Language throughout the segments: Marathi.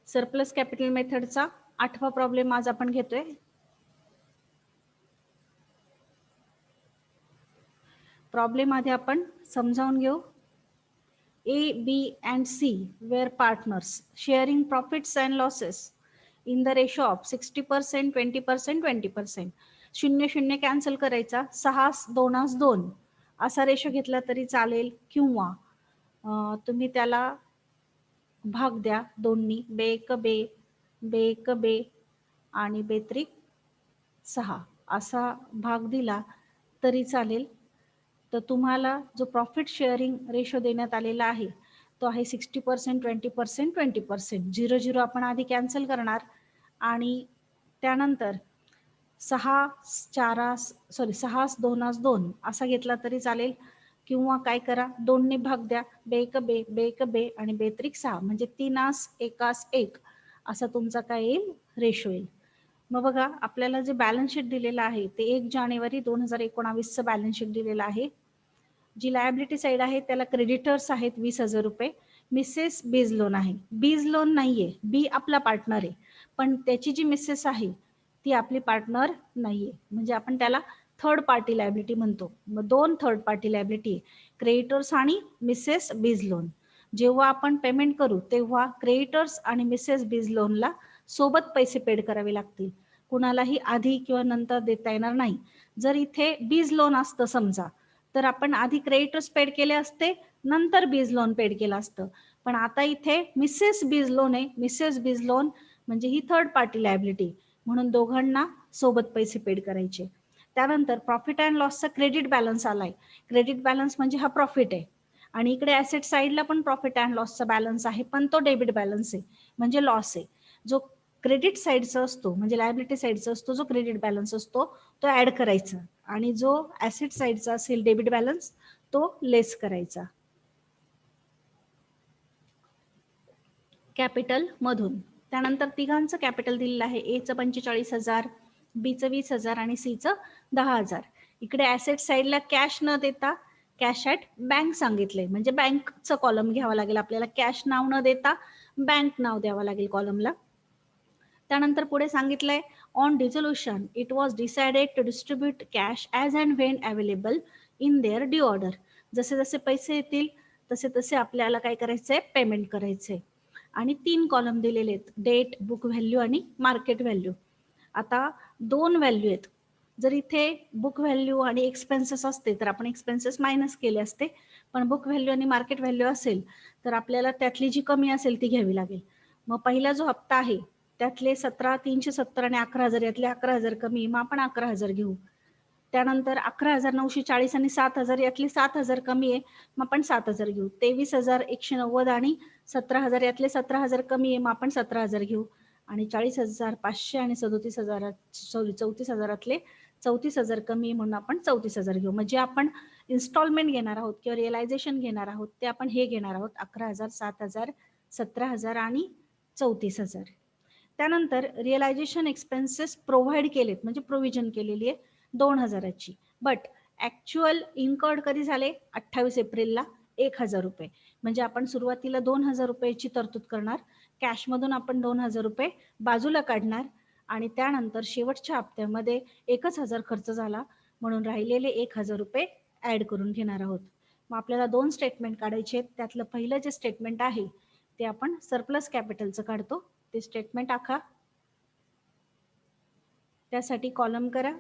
सरप्लस कॅपिटल मेथडचा 8वा प्रॉब्लेम आज आपण घेतोय. प्रॉब्लेम आधी आपण समजावून घेऊ. A, B and C were partners sharing profits and losses in the ratio of 60%, 20%, 20%. 0-0 cancel करायचा, 6-2-2 असा रेशो घेतला तरी चालेल, किंवा तुम्ही त्याला भाग द्या दोन्ही, बे एक बे आणि बेत्रिक 6 असा भाग दिला तरी चालेल. तर तुम्हाला जो प्रॉफिट शेअरिंग रेशो देण्यात आलेला आहे तो आहे 60%, 20%, 20%. 0-0 आपण आधी कॅन्सल करणार आणि त्यानंतर 6-2-2 असा घेतला तरी चालेल, किंवा काय करा, 2 ने भाग द्या, बे एक बे आणि बेत्रिक 6 म्हणजे 3-1 असा तुमचा काय येईल, रेशो येईल. मग बघा, आपल्याला जे बॅलन्स शीट दिलेलं आहे ते 1 जानेवारी 2019चं बॅलन्स शीट दिलेलं आहे. जी लायबिलिटी साईड आहे त्याला क्रेडिटर्स आहेत 20,000 रुपये. मिसेस बीज लोन आहे. बीज लोन नाहीये, बी आपला पार्टनर आहे, पण त्याची जी मिसेस आहे ती आपली पार्टनर नाहीये, म्हणजे आपण त्याला थर्ड पार्टी लायबिलिटी म्हणतो. मग 2 थर्ड पार्टी लायबिलिटी आहे, क्रेडिटर्स आणि मिसेस बीज लोन. जेव्हा आपण पेमेंट करू तेव्हा क्रेडिटर्स आणि मिसेस बीज लोनला सोबत पैसे पेड करावे लागतील, कुणालाही आधी किंवा नंतर देता येणार नाही. जर इथे बीज लोन असतं समजा, तर आपण आधी क्रेडिटर्स पेड केले असते, नंतर बीज लोन पेड केलं असतं. पण आता इथे मिसेस बीज लोन आहे, मिसेस बीज लोन म्हणजे ही थर्ड पार्टी लायबिलिटी, म्हणून दोघांना सोबत पैसे पेड करायचे. त्यानंतर प्रॉफिट अँड लॉसचा क्रेडिट बॅलन्स आलाय. क्रेडिट बॅलन्स म्हणजे हा प्रॉफिट आहे, आणि इकडे ऍसेट साईडला पण प्रॉफिट अँड लॉसचा बॅलन्स आहे, पण तो डेबिट बॅलन्स आहे म्हणजे लॉस आहे. जो क्रेडिट साईडचा असतो म्हणजे लायबिलिटी साईडचा असतो, जो क्रेडिट बॅलन्स असतो तो ऍड करायचा, आणि जो ऍसेट साईडचा असेल डेबिट बॅलन्स तो लेस करायचा. कॅपिटल मधून त्यानंतर तिघांचं कॅपिटल दिलेलं आहे. एचं 45,000, बीचं 20,000 आणि सीचं 10,000. इकडे ऍसेट साईडला कॅश न देता कॅश ॲट बँक सांगितलंय, म्हणजे बँकचं कॉलम घ्यावं लागेल आपल्याला. कॅश नाव न देता बँक नाव द्यावं लागेल कॉलमला. त्यानंतर पुढे सांगितलंय, on dissolution it was decided to distribute cash as and when available in their due order. जसे जसे पैसे येतील तसे तसे आपल्याला काय करायचंय, पेमेंट करायचंय. आणि 3 कॉलम दिलेले आहेत, डेट, बुक व्हॅल्यू आणि मार्केट व्हॅल्यू. आता 2 व्हॅल्यू आहेत. जर इथे बुक व्हॅल्यू आणि एक्सपेन्सेस असते तर आपण एक्सपेन्सेस मायनस केले असते, पण बुक व्हॅल्यू आणि मार्केट व्हॅल्यू असेल तर आपल्याला त्यातली जी कमी असेल ती घ्यावी लागेल. मग पहिला जो हप्ता आहे त्यातले 17,370 आणि 11,000 यातले 11,000 कमी, मग आपण 11,000 घेऊ. त्यानंतर 11,940 आणि 7,000 यातले 7,000 कमी आहे, मग आपण 7,000 घेऊ. 23,190 आणि 17,000 यातले 17,000 कमी आहे, मग आपण 17,000 घेऊ. आणि 40,500 आणि 34,000 कमी आहे, म्हणून आपण 34,000 घेऊ. म्हणजे आपण इन्स्टॉलमेंट घेणार आहोत किंवा रिअलायझेशन घेणार आहोत ते आपण हे घेणार आहोत, 11,000, 7,000, 17,000 आणि 34,000. त्यानंतर रिअलायझेशन एक्सपेन्सेस प्रोव्हाइड केलेत म्हणजे प्रोव्हिजन केलेली आहे 2,000ची, बट ऍक्च्युअल इन्कर्ड कधी झाले, 28 एप्रिलला 1,000 रुपये. म्हणजे आपण सुरुवातीला 2,000 रुपयाची तरतूद करणार, कॅशमधून आपण 2,000 रुपये बाजूला काढणार, आणि त्यानंतर शेवटच्या हप्त्यामध्ये 1,000 खर्च झाला म्हणून राहिलेले 1,000 रुपये ऍड करून घेणार आहोत. मग आपल्याला 2 स्टेटमेंट काढायचे आहेत. त्यातलं पहिलं जे स्टेटमेंट आहे ते आपण सरप्लस कॅपिटलचं काढतो. ते स्टेटमेंट आखा. त्यासाठी कॉलम करा,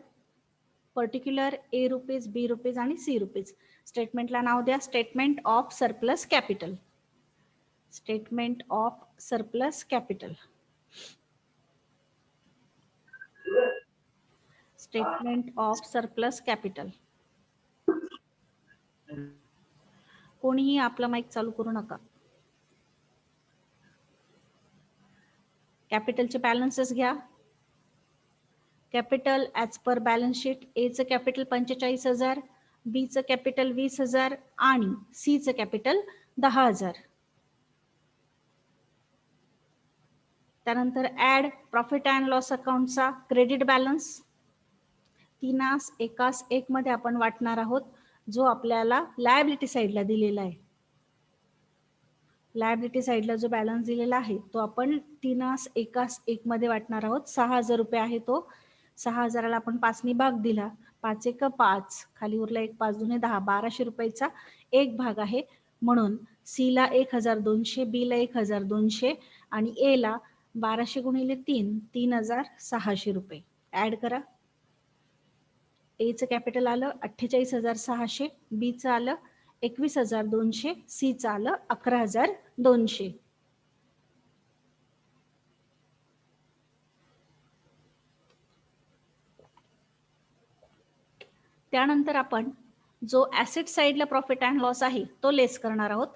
particular A rupees, B rupees आणि सी रुपीज. स्टेटमेंटला नाव द्या statement of surplus capital. Statement of surplus capital. Statement of surplus capital. कोणीही आपला माईक चालू करू नका. कॅपिटलचे बॅलन्सेस घ्या. Capital as per balance sheet, एचं कॅपिटल 45,000, बीचं कॅपिटल 20,000 आणि सीचं कॅपिटल 10,000. त्यानंतर ऍड प्रॉफिट अँड लॉस अकाउंटचा क्रेडिट बॅलन्स 3-1 मध्ये आपण वाटणार आहोत, जो आपल्याला लायबिलिटी साईडला दिलेला आहे. लायबिलिटी साईडला जो बॅलन्स दिलेला आहे तो आपण 3 1 मध्ये वाटणार आहोत. 6,000 रुपये आहे तो. 6,000ला आपण 5ने भाग दिला. 5 1 5, खाली उरला 1 5 2 10, 1,200 रुपयाचा एक भाग आहे. म्हणून सी ला 1,200, बी ला 1,200 आणि ए ला 1200 गुणिले 3, 3,600 रुपये. ऍड करा. एचं कॅपिटल आलं 48,600, बीचं आलं 21,200, सीचं आलं 11,200. त्यानंतर आपण जो ऍसेट साईडला प्रॉफिट अँड लॉस आहे तो लेस करणार आहोत.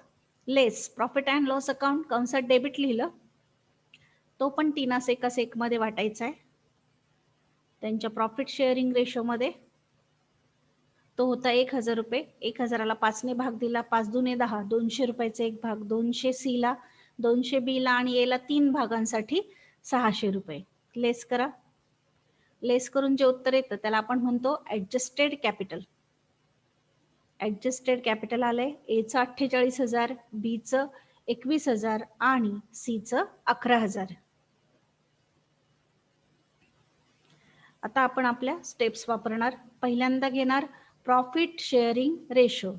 लेस प्रॉफिट अँड लॉस अकाउंट कंसात डेबिट लिहिलं, तो पण 3:1 मध्ये वाटायचा आहे. त्यांच्या प्रॉफिट शेअरिंग रेशोमध्ये तो होता 1,000 रुपये. 1,000ला 5ने भाग दिला. 5 2 10, 200 रुपयाचा एक भाग. 200 सी ला, 200 बी ला आणि ए ला 3 भागांसाठी 600 रुपये. लेस करा. लेस करून जे उत्तर येतं त्याला आपण म्हणतो ऍडजस्टेड कॅपिटल. ऍडजस्टेड कॅपिटल आलंय. एचं 48,000, बीचं 21,000 आणि सीचं 11,000. आता आपण आपल्या स्टेप्स वापरणार. पहिल्यांदा घेणार प्रॉफिट शेअरिंग रेशो.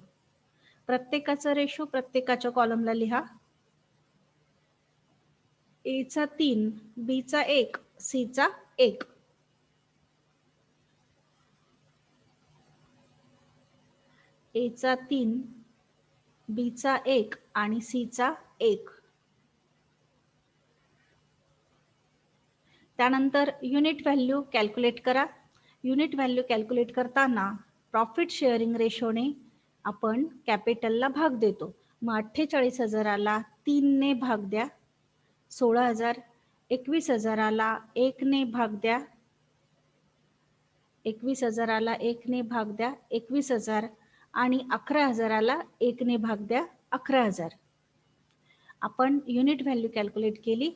प्रत्येकाचा रेशो प्रत्येकाच्या कॉलमला लिहा. एचा 3, बीचा 1, सीचा 1. एचा 3, बीचा 1 आणि सीचा 1. त्यानंतर युनिट व्हॅल्यू कॅल्क्युलेट करा. युनिट व्हॅल्यू कॅल्क्युलेट करताना प्रॉफिट शेअरिंग रेशोने आपण कॅपिटलला भाग देतो. मग 48,000ला 3ने भाग द्या, 16,000. 21,000ला 1ने भाग द्या, 21,000ला 1ने भाग द्या, 21,000 आणि 11,000ला 1ने भाग द्या, 11,000. आपण युनिट व्हॅल्यू कॅल्क्युलेट केली.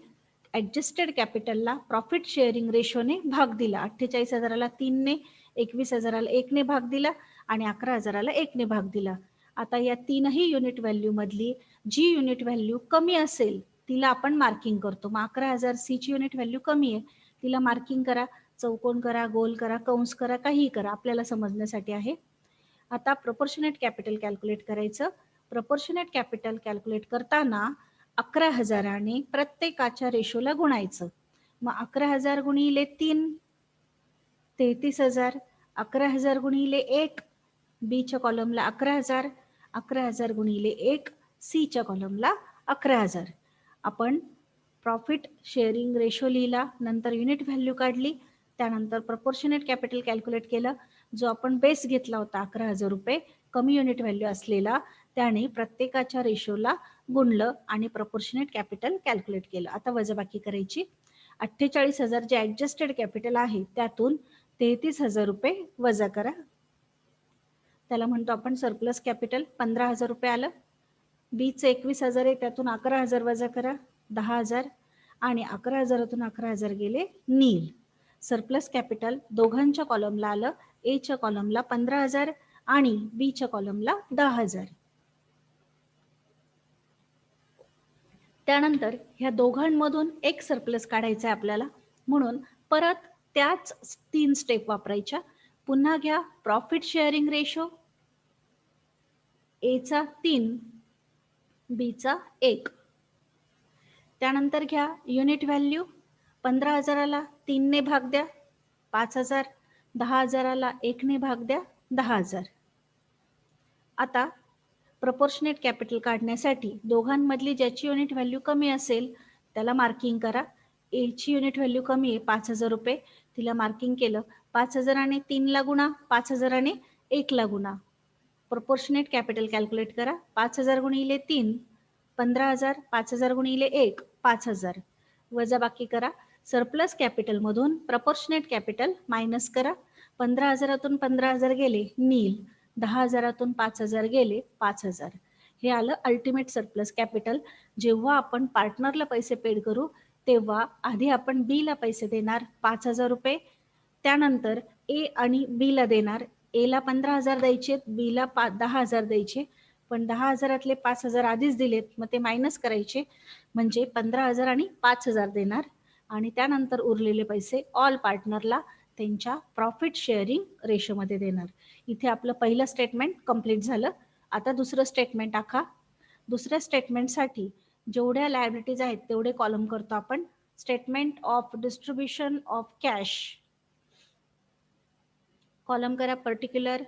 ऍडजस्टेड कॅपिटलला प्रॉफिट शेअरिंग रेशोने भाग दिला. 48,000ला 3ने, 21,000ला 1ने भाग दिला आणि 11,000ला 1ने भाग दिला. आता या तीनही युनिट व्हॅल्यू मधली जी युनिट व्हॅल्यू कमी असेल तिला आपण मार्किंग करतो. मग 11,000 सी ची युनिट व्हॅल्यू कमी आहे, तिला मार्किंग करा. चौकोन करा, गोल करा, कंस करा, काहीही करा, आपल्याला समजण्यासाठी आहे. आता प्रपोर्शनेट कॅपिटल कॅल्क्युलेट करायचं. प्रपोर्शनेट कॅपिटल कॅल्क्युलेट करताना 11,000ने प्रत्येकाच्या रेशोला गुणायचं. मग 11,000 गुणिले 3, 33,000. 11,000 गुणिले 1, बीच्या कॉलमला 11,000. 11,000 गुणिले 1, सीच्या कॉलमला 11,000. आपण प्रॉफिट शेअरिंग रेशो लिहिला, नंतर युनिट व्हॅल्यू काढली, त्यानंतर प्रपोर्शनेट कॅपिटल कॅल्क्युलेट केलं. जो आपण बेस घेतला होता 11,000 रुपये कमी युनिट व्हॅल्यू असलेला, त्याने प्रत्येकाच्या रेशोला गुणलं आणि प्रपोर्शनेट कॅपिटल कॅल्क्युलेट केलं. आता वजाबाकी करायची. 48,000 जे ऍडजस्टेड कॅपिटल आहे त्यातून 33,000 रुपये वजा करा. त्याला म्हणतो आपण सरप्लस कॅपिटल. 15,000 रुपये आलं. बीचं 21,000 आहे, त्यातून 11,000 वजा करा, 10,000 आणि 11,000तून 11,000 गेले नील. सरप्लस कॅपिटल दोघांच्या कॉलमला आलं. एच्या कॉलमला 15,000 आणि बीच्या कॉलमला 10,000. त्यानंतर ह्या दोघांमधून एक सरप्लस काढायचा आहे आपल्याला, म्हणून परत त्याच 3 स्टेप वापरायच्या. पुन्हा घ्या प्रॉफिट शेअरिंग रेशो. एचा 3, बीचा 1. त्यानंतर घ्या युनिट व्हॅल्यू. 15,000ला 3ने भाग द्या, 5,000. 10,000ला 1ने भाग द्या, 10,000. आता प्रपोर्शनेट कॅपिटल काढण्यासाठी दोघांमधली ज्याची युनिट व्हॅल्यू कमी असेल त्याला मार्किंग करा. एची युनिट व्हॅल्यू कमी आहे 5,000 रुपये, तिला मार्किंग केलं. 5,000ने 3ला गुणा, 5,000ने 1ला गुणा. प्रपोर्शनेट कॅपिटल कॅल्क्युलेट करा. 5,000 गुणिले 3, 15,000. 5,000 गुणिले 1, 5,000. वजाबाकी करा. सरप्लस कॅपिटल मधून प्रपोर्शनेट कॅपिटल मायनस करा. 15,000तून 15,000 गेले नील. 10,000तून 5,000 गेले 5,000. हे आलं अल्टिमेट सरप्लस कॅपिटल. जेव्हा आपण पार्टनरला पैसे पेड करू तेव्हा आधी आपण बी ला पैसे देणार 5,000 रुपये, त्यानंतर ए आणि बी ला देणार. ए ला 15,000 द्यायचे, बी ला 10,000 द्यायचे. पण 10,000 5,000 आधीच दिलेत, मग ते मायनस करायचे, म्हणजे 15,000 आणि 5,000 देणार आणि त्यानंतर उरलेले पैसे ऑल पार्टनरला त्यांच्या प्रॉफिट शेअरिंग रेशोमध्ये देणार. इथे आपलं पहिलं स्टेटमेंट कंप्लीट झालं. आता दुसरं स्टेटमेंट आखा. दुसऱ्या स्टेटमेंटसाठी जेवढ्या लायबिलिटीज आहेत तेवढे कॉलम करतो आपण. Statement of distribution of cash, column करा particular,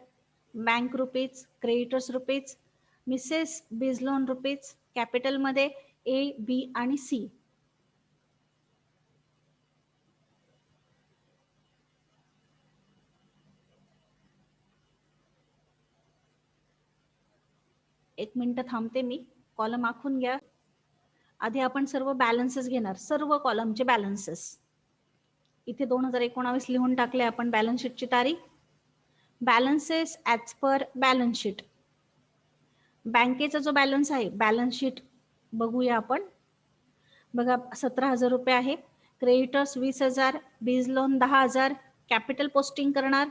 bank rupees, creditors rupees, Mrs B's loan rupees, कॅपिटलमध्ये ए, बी आणि सी. एक मिनिट थांबते मी, कॉलम आखून घ्या. आधी आपण सर्व बॅलन्सेस घेणार, सर्व कॉलमचे बॅलन्सेस. इथे 2019 लिहून टाकले आपण बॅलन्स शीटची तारीख. Balances as per balance sheet. बँकेचा जो बॅलन्स आहे, बॅलन्स शीट बघूया आपण. बघा 17,000 रुपये आहे. क्रेडिटर्स 20,000, बीज लोन 10,000, कॅपिटल पोस्टिंग करणार.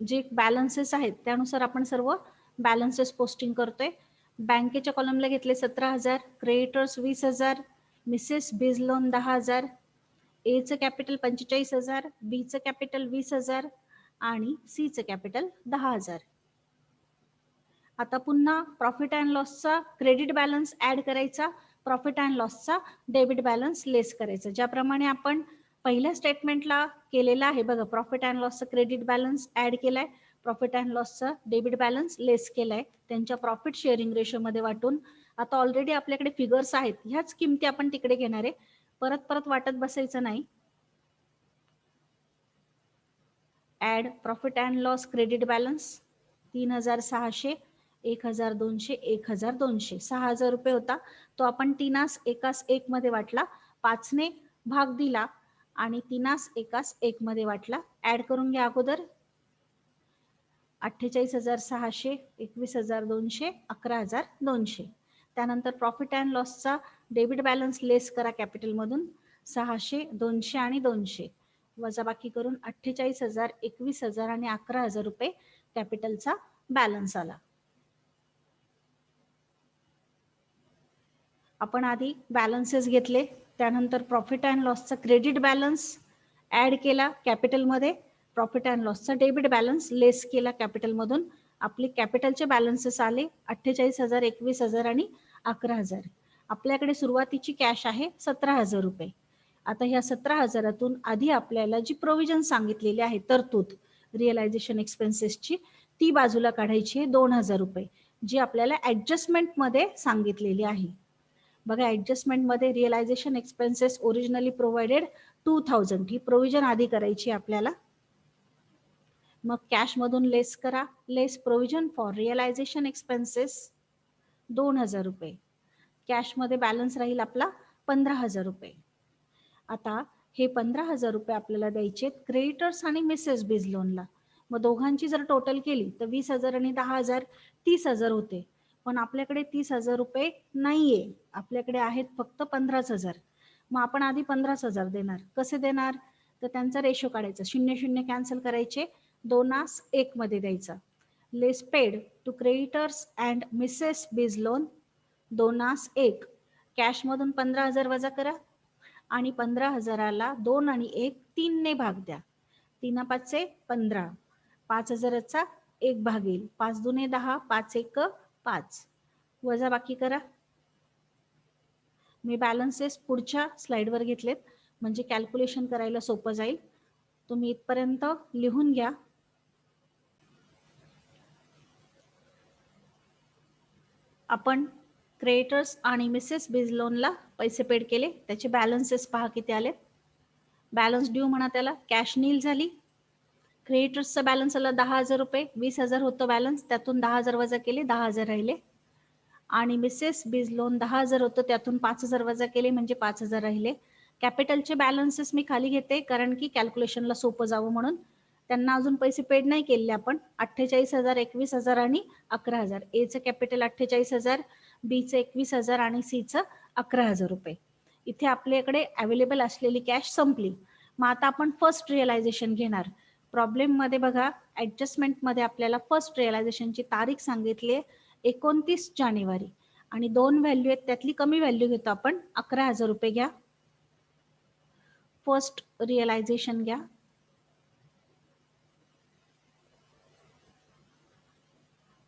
जे बॅलन्सेस आहेत त्यानुसार आपण सर्व बॅलन्सेस पोस्टिंग करतोय. बँकेच्या कॉलमला घेतले 17,000, क्रेडिटर्स 20,000, मिसेस बीज लोन 10,000, एचं कॅपिटल 45,000, बीचं कॅपिटल 20,000 आणि सीचं कॅपिटल 10,000. आता पुन्हा प्रॉफिट अँड लॉसचा क्रेडिट बॅलन्स ऍड करायचा, प्रॉफिट अँड लॉसचा डेबिट बॅलन्स लेस करायचा. ज्याप्रमाणे आपण पहिल्या स्टेटमेंटला केलेला आहे बघा, प्रॉफिट अँड लॉसचा क्रेडिट बॅलन्स ऍड केलाय, प्रॉफिट अँड लॉसचा डेबिट बॅलन्स लेस केलाय त्यांच्या प्रॉफिट शेअरिंग रेशोमध्ये वाटून. आता ऑलरेडी आपल्याकडे फिगर्स आहेत, ह्याच किमती आपण तिकडे घेणार आहे, परत परत वाटत बसायचं नाही. Add profit and loss credit balance 3,600, 1,200, 1,200, 6,000 रुपये होता. तो आपण 3-1 मध्ये वाटला, 5ने भाग दिला आणि 3-1 मध्ये वाटला. ऍड करून घ्या अगोदर. 48,600, 21,200, 11,200. त्यानंतर प्रॉफिट अँड लॉसचा डेबिट बॅलन्स लेस करा कॅपिटलमधून. 600, 200 आणि 200 वजाबाकी करून 48,000, 21,000 आणि 11,000 रुपये कॅपिटलचा बॅलन्स आला. आपण आधी बॅलन्सेस घेतले, त्यानंतर प्रॉफिट अँड लॉसचा क्रेडिट बॅलन्स ऍड केला कॅपिटलमध्ये, प्रॉफिट अँड लॉसचा डेबिट बॅलन्स लेस केला कॅपिटलमधून. आपले कॅपिटलचे बॅलन्सेस आले 48,000, 21,000 आणि 11,000. आपल्याकडे सुरुवातीची कॅश आहे 17,000 रुपये. आता ह्या 17,000तून आधी आपल्याला जी प्रोव्हिजन सांगितलेली आहे, तरतूद रिअलायझेशन एक्सपेन्सेसची, ती बाजूला काढायची आहे 2,000 रुपये, जी आपल्याला ऍडजस्टमेंटमध्ये सांगितलेली आहे. बघा ऍडजस्टमेंटमध्ये रिअलायझेशन एक्सपेन्सेस ओरिजिनली प्रोव्हाइडेड 2,000, ही प्रोव्हिजन आधी करायची आपल्याला. मग कॅश मधून लेस करा, लेस प्रोव्हिजन फॉर रिअलायझेशन एक्सपेन्सेस 2,000 रुपये. कॅश मध्ये बॅलन्स राहील आपला 15,000 रुपये. आता हे 15,000 रुपये आपल्याला द्यायचे क्रेडिटर्स आणि मिसेस बीज लोनला. मग दोघांची जर टोटल केली तर 20,000 आणि 10,000 30,000 होते. पण आपल्याकडे 30,000 रुपये नाहीये, आपल्याकडे आहेत फक्त 15,000. मग आपण आधी 15,000 देणार. कसे देणार? तर त्यांचा रेशो काढायचा, 0-0 कॅन्सल करायचे, 2-1 मध्ये द्यायचा. Less paid to creditors and Mrs B's loan 2-1. Cash मधून 15,000 वजा करा आणि 15,000ला 2 आणि 1 3 ने भाग द्या. 3-5 15, 5,000चा 1 भागेल, 5 दुने 10, 5-1 5. वजा बाकी करा. मी बॅलन्सेस पुढच्या स्लाइडवर घेतलेत म्हणजे कॅल्क्युलेशन करायला सोपं जाईल. तुम्ही इथपर्यंत लिहून घ्या. आपण क्रेडिटर्स आणि मिसेस बीज लोनला पैसे पेड केले, त्याचे बॅलन्सेस पहा किती आले. बॅलन्स ड्यू म्हणा त्याला, कॅश नील झाली. क्रेडिटर्सचा बॅलन्स आला 10,000 रुपये, 20,000 होतं बॅलन्स, त्यातून 10,000 वजा केले, 10,000 राहिले. आणि मिसेस बीज लोन 10,000 होतं, त्यातून 5,000 वजा केले म्हणजे 5,000 राहिले. कॅपिटलचे बॅलन्सेस मी खाली घेते कारण की कॅल्क्युलेशनला सोपं जावं म्हणून. त्यांना अजून पैसे पेड नाही केले आपण. 48,000, 21,000 आणि 11,000. एचं कॅपिटल 48,000, बीचं 21,000 आणि सीचं 11,000 रुपये. इथे आपल्याकडे अवेलेबल असलेली कॅश संपली. मग आता आपण फर्स्ट रिअलायझेशन घेणार. प्रॉब्लेम मध्ये बघा ऍडजस्टमेंट मध्ये आपल्याला फर्स्ट रिअलायझेशनची तारीख सांगितली आहे 29 जानेवारी आणि 2 व्हॅल्यू आहेत त्यातली कमी व्हॅल्यू घेतो आपण 11,000 रुपये घ्या. फर्स्ट रिअलायझेशन घ्या.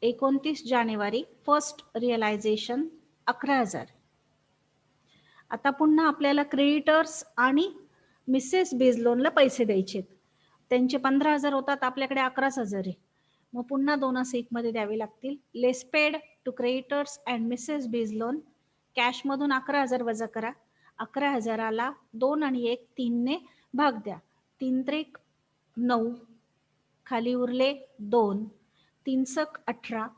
एकोणतीस जानेवारी फर्स्ट रिअलायझेशन 11,000. आता पुन्हा आपल्याला क्रेडिटर्स आणि मिसेस बिजलोनला पैसे द्यायचे. त्यांचे 15,000 होतात, आपल्याकडे 11,000 आहे. मग पुन्हा 2+1 मध्ये द्यावे लागतील. Less paid to creditors and Mrs B's loan कॅशमधून 11,000 वजा करा. 11,000ला 2 आणि 1 3 ने भाग द्या. 3 त्रिक 9, खाली उरले 2, 3 सक 18,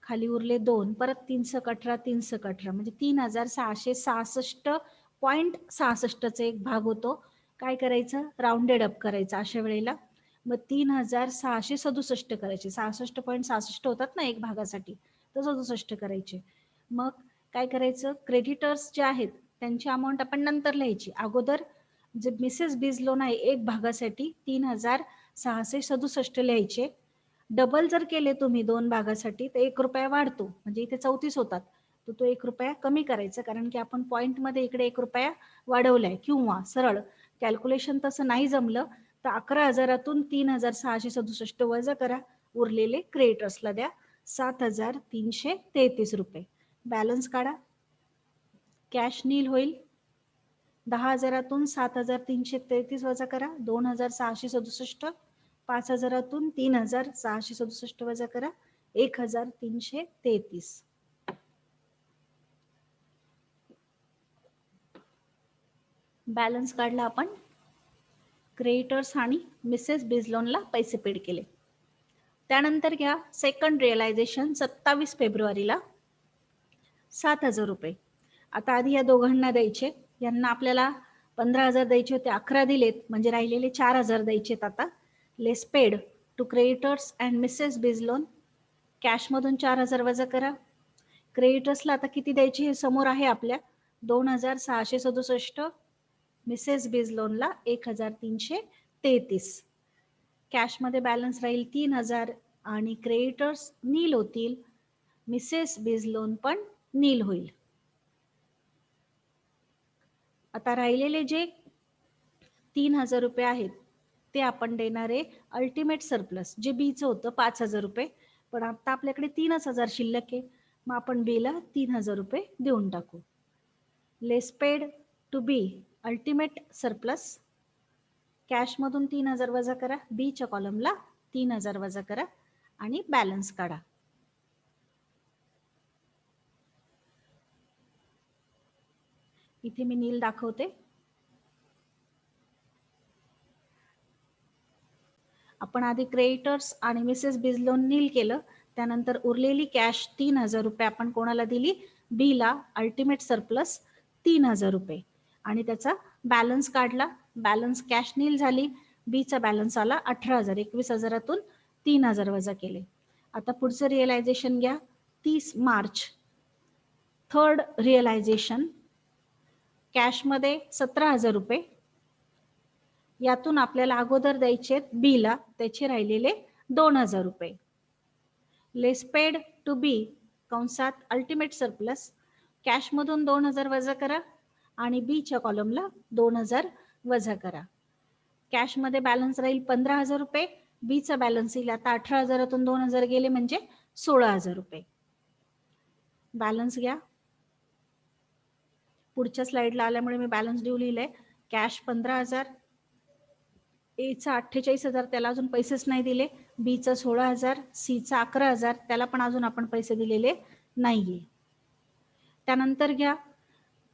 खाली उरले 2, परत 3 सक 18, 3 सक 18 म्हणजे 3,666.66 चा एक भाग होतो. काय करायचं, राऊंडेड अप करायचं अशा वेळेला. मग 3,667 करायचे. 66.66 होतात ना एक भागासाठी, तर 67 करायचे. मग काय करायचं, क्रेडिटर्स जे आहेत त्यांची अमाऊंट आपण नंतर लिहायची. अगोदर जे मिसेस बिजलोन आहे एक भागासाठी 3,667 लिहायचे. डबल जर केले तुम्ही 2 भागासाठी तर 1 रुपया वाढतो, म्हणजे इथे 34 होतात. तर तो 1 रुपया कमी करायचा, कारण की आपण पॉइंट मध्ये इकडे 1 रुपया वाढवलाय. किंवा सरळ कॅल्क्युलेशन तसं नाही जमलं तर 11,000तून 3,667 वजा करा, उरलेले क्रेडिटर्सला द्या 7,333 रुपये. बॅलन्स काढा, कॅश नील होईल. 10,000तून 7,333 वजा करा 2,667. 5,000तून 3,667 वजा करा 1,333. बॅलन्स काढला आपण. क्रेडिटर्स आणि मिसेस बिजलोनला पैसे पेड केले. त्यानंतर घ्या सेकंड रिअलायझेशन 27 फेब्रुवारीला 7,000 रुपये. आता आधी या दोघांना द्यायचे. यांना आपल्याला 15,000 द्यायचे होते, 11 दिलेत, म्हणजे राहिलेले 4,000 द्यायचेत. आता less paid to creditors and Mrs B's loan कॅशमधून 4,000 वजा करा. क्रेडिटर्सला आता किती द्यायचे हे समोर आहे आपल्या, 2,667. मिसेस बिजलोनला 1,333. कॅशमध्ये बॅलन्स राहील 3,000 आणि क्रेडिटर्स नील होतील. मिसेस बिजलोन पण नील होईल. आता राहिलेले जे 3,000 रुपये आहेत ते आपण देणारे अल्टिमेट सरप्लस, जे बीचं होतं 5,000 रुपये, पण आता आपल्याकडे 3,000 शिल्लक आहे. मग आपण बीला 3,000 रुपये देऊन टाकू. Less paid to B ultimate surplus, कॅशमधून 3,000 वजा करा, बीच्या कॉलमला 3,000 वजा करा आणि बॅलन्स काढा. इथे मी नील दाखवते. आपण आधी क्रेडिटर्स आणि मिसेस बिजलोन नील केलं, त्यानंतर उरलेली कॅश 3,000 रुपये आपण कोणाला दिली, बीला, अल्टिमेट सरप्लस 3,000 रुपये, आणि त्याचा बॅलन्स काढला. बॅलन्स कॅश नील झाली. बीचा बॅलन्स आला 18,000. 21,000तून 3,000 वजा केले. आता पुढचं रिअलायझेशन घ्या 30 मार्च. थर्ड रिअलायझेशन कॅशमध्ये 17,000 रुपये. यातून आपल्याला अगोदर द्यायचे बीला, त्याचे राहिलेले 2,000 रुपये. लेस पेड टू बी कंसात अल्टिमेट सरप्लस, कॅशमधून 2,000 वजा करा आणि बीच्या कॉलमला 2,000 वजा करा. कॅशमध्ये बॅलन्स राहील 15,000 रुपये. बीचा बॅलन्स येईल आता 18,000तून 2,000 गेले म्हणजे 16,000 रुपये. बॅलन्स घ्या. पुढच्या स्लाइडला आल्यामुळे मी बॅलन्स ड्यू लिहिलंय. कॅश 15,000, एचा 48,000, त्याला अजून पैसेच नाही दिले. बीचा 16,000, सीचा 11,000, त्याला पण अजून आपण पैसे दिलेले नाहीये. त्यानंतर घ्या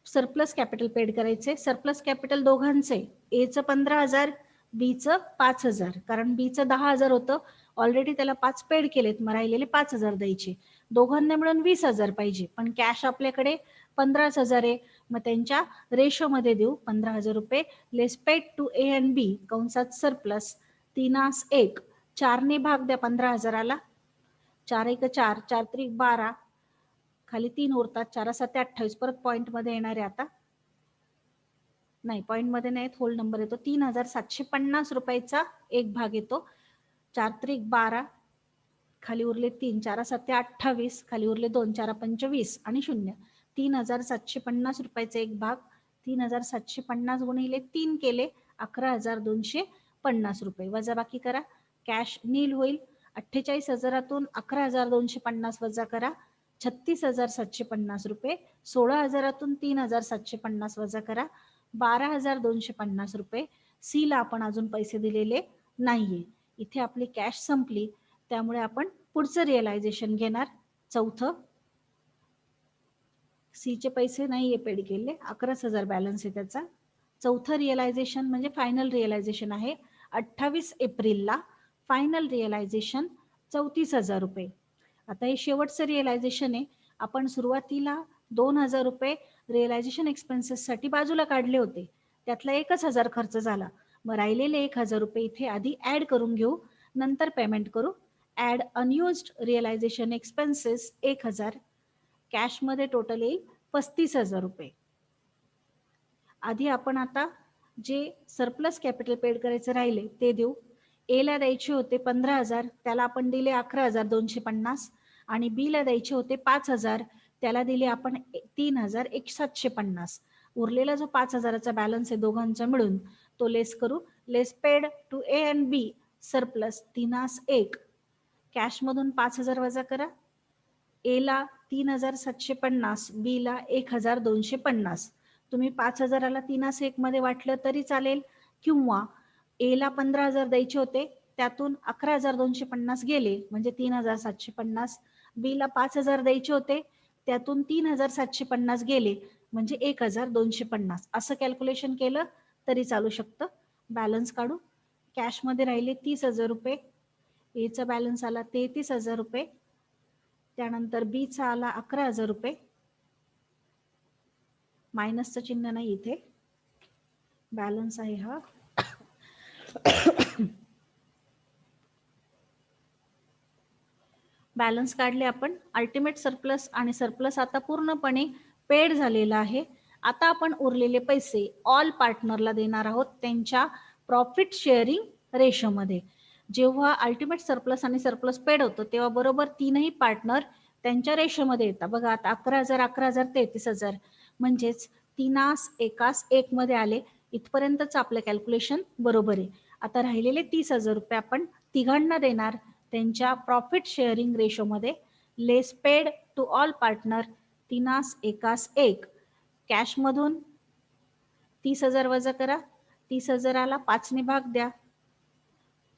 सरप्लस कॅपिटल पेड करायचे. सरप्लस कॅपिटल दोघांचे, एचं 15,000, बीचं 5,000, कारण बीचं 10,000 होतं ऑलरेडी, त्याला 5 पेड केलेत, मग राहिलेले 5,000 द्यायचे. दोघांना मिळून 20,000 पाहिजे, पण कॅश आपल्याकडे 15,000 आहे, मग त्यांच्या रेशोमध्ये देऊ 15,000 रुपये. लेस पेड टू ए अँड बी कंसात सरप्लस 3+1, 4 ने भाग द्या 15,000ला. 4 1 4, 4 3 12, खाली 3 उरतात, 4 7 28. परत पॉइंट मध्ये येणार आहे. आता नाही, पॉइंट मध्ये नाही, होल नंबर येतो. 3,750 रुपयाचा एक भाग येतो. 4 3 12, खाली उरले 3, 4 7 28, खाली उरले 2, 4 25 आणि 0. 3,750 रुपयाचा एक भाग, 3,750 गुणिले 3 केले 11,250 रुपये. वजाबाकी करा, कॅश नील होईल. 48,000तून 11,250 वजा करा, 36,750 रुपये. 16,000तून 3,750 वजा करा, 12,250 रुपये. सी ला आपण अजून पैसे दिलेले नाहीये. इथे आपली कॅश संपली, त्यामुळे आपण पुढचं रिअलायझेशन घेणार. चौथं, सी चे पैसे नाहीये पेड केले, 11,000 बॅलन्स आहे त्याचा. चौथं रिअलायझेशन म्हणजे फायनल रिअलायझेशन आहे. 28 एप्रिलला फायनल रिअलायझेशन 34,000 रुपये. आता हे शेवटचं रिअलायझेशन आहे. आपण सुरुवातीला 2,000 रुपये रिअलायझेशन एक्सपेन्सेससाठी बाजूला काढले होते, त्यातला 1,000 खर्च झाला. मग राहिलेले 1,000 रुपये इथे आधी ऍड करून घेऊ, नंतर पेमेंट करू. ऍड अनयुज्ड रिअलायझेशन एक्सपेन्सेस 1,000, कॅशमध्ये टोटल येईल 35,000 रुपये. आधी आपण आता जे सरप्लस कॅपिटल पेड करायचे राहिले ते देऊ. ए ला द्यायचे होते 15,000, त्याला आपण दिले 11,250 आणि बी ला द्यायचे होते 5,000, त्याला दिले आपण 3,750. उरलेला जो 5,000चा बॅलन्स आहे दोघांचा मिळून तो लेस करू. Less paid to A and B surplus 3,1. Cash मधून 5,000 वजा करा. ए ला 3,750, बी ला 1,250. तुम्ही 5,000ला 3,1 मध्ये वाटलं तरी चालेल, किंवा ए ला 15,000 द्यायचे होते, त्यातून 11,250 गेले म्हणजे 3,750. बी ला 5,000 द्यायचे होते, त्यातून 3,750 गेले म्हणजे 1,250. असं कॅल्क्युलेशन केलं तरी चालू शकतं. बॅलन्स काढू. कॅश मध्ये राहिले 30,000 रुपये. एचा बॅलन्स आला 33,000 रुपये. त्यानंतर बी चा आला 11,000 रुपये. मायनसचं चिन्ह नाही इथे, बॅलन्स आहे हा. बॅलन्स काढले आपण. अल्टिमेट सरप्लस आणि सरप्लस आता पूर्णपणे पेड झालेला आहे. आता आपण उरलेले पैसे ऑल पार्टनरला देणार आहोत त्यांच्या प्रॉफिट शेअरिंग रेशोमध्ये. जेव्हा अल्टिमेट सरप्लस आणि सरप्लस पेड होतं तेव्हा बरोबर तीनही पार्टनर त्यांच्या रेशोमध्ये येतात. बघा आता 11,000 11,000 33,000 म्हणजेच 3,1 मध्ये आले. इथपर्यंतच आपलं कॅल्क्युलेशन बरोबर आहे. आता राहिलेले 30,000 रुपये आपण तिघांना देणार त्यांच्या प्रॉफिट शेअरिंग रेशोमध्ये. Less paid to all partner 3,1. कॅशमधून 30,000 वजा करा. 30,000ला 5 ने भाग द्या.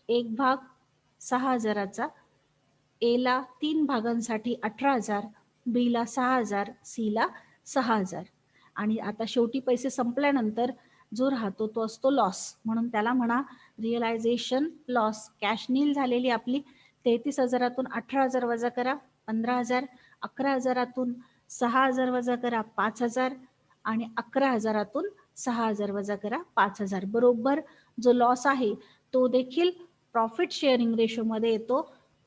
एक भाग 6,000चा. ए ला 3 भागांसाठी 18,000, बी ला 6,000, सी ला 6,000. आणि आता शेवटी पैसे संपल्यानंतर जो राहतो तो असतो लॉस, म्हणून त्याला म्हणा रिअलायझेशन लॉस. कॅश नील झालेली आपली. 33,000तून 18,000 वजा करा 15,000, 11,000तून 6,000 वजा करा 5,000 आणि 11,000तून 6,000 वजा करा 5,000. बरोबर जो लॉस आहे तो देखील प्रॉफिट शेअरिंग रेशो मध्ये येतो.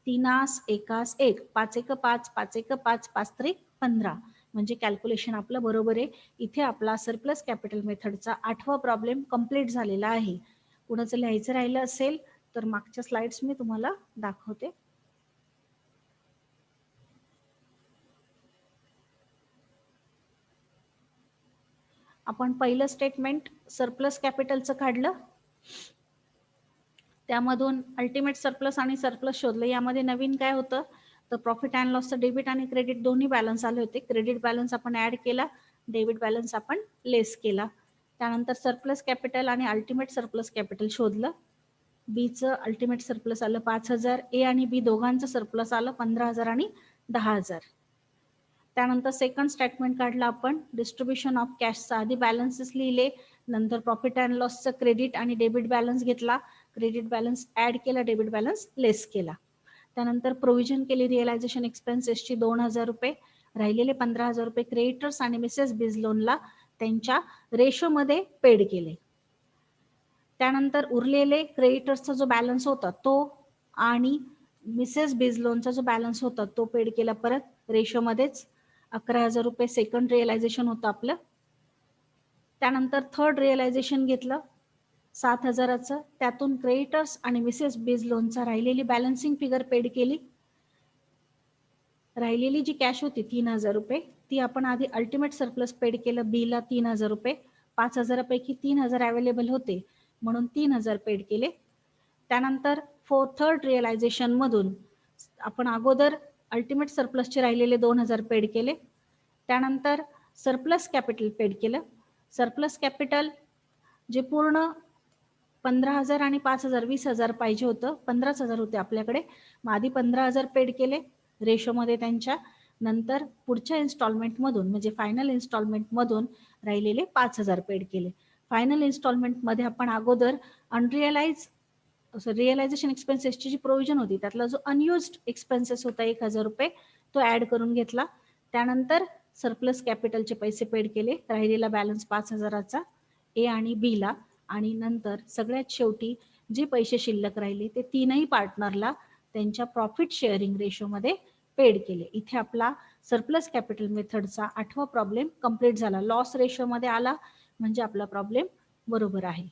3,1. 5 5, 5 5, 5 15. म्हणजे कॅल्क्युलेशन आपलं बरोबर आहे. इथे आपला सरप्लस कॅपिटल मेथडचा 8वा प्रॉब्लेम कंप्लीट झालेला आहे. कुणाचं लिहायचं राहिलं असेल तर मागच्या स्लाइड्स मी तुम्हाला दाखवते. आपण पहिलं स्टेटमेंट सरप्लस कॅपिटलचं काढलं, त्यामधून अल्टिमेट सरप्लस आणि सरप्लस शोधलं. यामध्ये नवीन काय होतं तर प्रॉफिट अँड लॉसचं डेबिट आणि क्रेडिट दोन्ही बॅलन्स आले होते. क्रेडिट बॅलन्स आपण ऍड केला, डेबिट बॅलन्स आपण लेस केला. त्यानंतर सरप्लस कॅपिटल आणि अल्टिमेट सरप्लस कॅपिटल शोधलं. बीचं अल्टिमेट सरप्लस आलं 5,000, ए आणि बी दोघांचं सरप्लस आलं 15,000 आणि 10,000. त्यानंतर सेकंड स्टेटमेंट काढलं आपण डिस्ट्रीब्युशन ऑफ कॅशचा. आधी बॅलन्सेस लिहिले, नंतर प्रॉफिट अँड लॉसचं क्रेडिट आणि डेबिट बॅलन्स घेतला, क्रेडिट बॅलन्स ऍड केला, डेबिट बॅलन्स लेस केला. त्यानंतर प्रोव्हिजन केली रिअलायझेशन एक्सपेन्सेसची 2,000 रुपये. राहिलेले 15,000 रुपये क्रेडिटर्स आणि मिसेस बिझलोनला त्यांच्या रेशोमध्ये पेड केले. त्यानंतर उरलेले क्रेडिटर्सचा जो बॅलन्स होता तो आणि मिसेस बिझलोनचा जो बॅलन्स होता तो पेड केला परत रेशोमध्येच. 11,000 रुपये सेकंड रिअलायझेशन होतं आपलं. त्यानंतर थर्ड रिअलायझेशन घेतलं 7,000चं. त्यातून क्रेडिटर्स आणि मिसेस बिझलोनचा राहिलेली बॅलन्सिंग फिगर पेड केली. राहिलेली जी कॅश होती 3,000 रुपये ती आपण आधी अल्टिमेट सरप्लस पेड केलं, बीला 3,000 रुपये, 5,000 पैकी 3,000 अवेलेबल होते म्हणून 3,000 पेड केले. त्यानंतर थर्ड रिअलायझेशन मधून आपण अगोदर अल्टिमेट सरप्लसचे राहिलेले 2,000 पेड केले. त्यानंतर सरप्लस कॅपिटल पेड केलं. सरप्लस कॅपिटल जे पूर्ण 15,000 आणि 5,000 20,000 पाहिजे होतं, 15,000 होते आपल्याकडे, मग आधी 15,000 पेड केले रेशोमध्ये त्यांच्या. नंतर पुढच्या इन्स्टॉलमेंटमधून म्हणजे फायनल इन्स्टॉलमेंटमधून राहिलेले 5,000 पेड केले. फायनल इन्स्टॉलमेंटमध्ये आपण अगोदर रिअलायझेशन एक्सपेन्सेसची जी प्रोव्हिजन होती त्यातला जो अनयुज्ड एक्सपेन्सेस होता 1,000 रुपये तो ऍड करून घेतला. त्यानंतर सरप्लस कॅपिटलचे पैसे पेड केले, राहिलेला बॅलन्स 5,000चा ए आणि बी ला. आणि नंतर सगळ्यात शेवटी जे पैसे शिल्लक राहिले ते तीनही पार्टनरला त्यांच्या प्रॉफिट शेअरिंग रेशोमध्ये पेड केले. इथे आपला सरप्लस कॅपिटल मेथडचा 8वा प्रॉब्लेम कंप्लीट झाला. लॉस रेशोमध्ये आला म्हणजे आपला प्रॉब्लेम बरोबर आहे.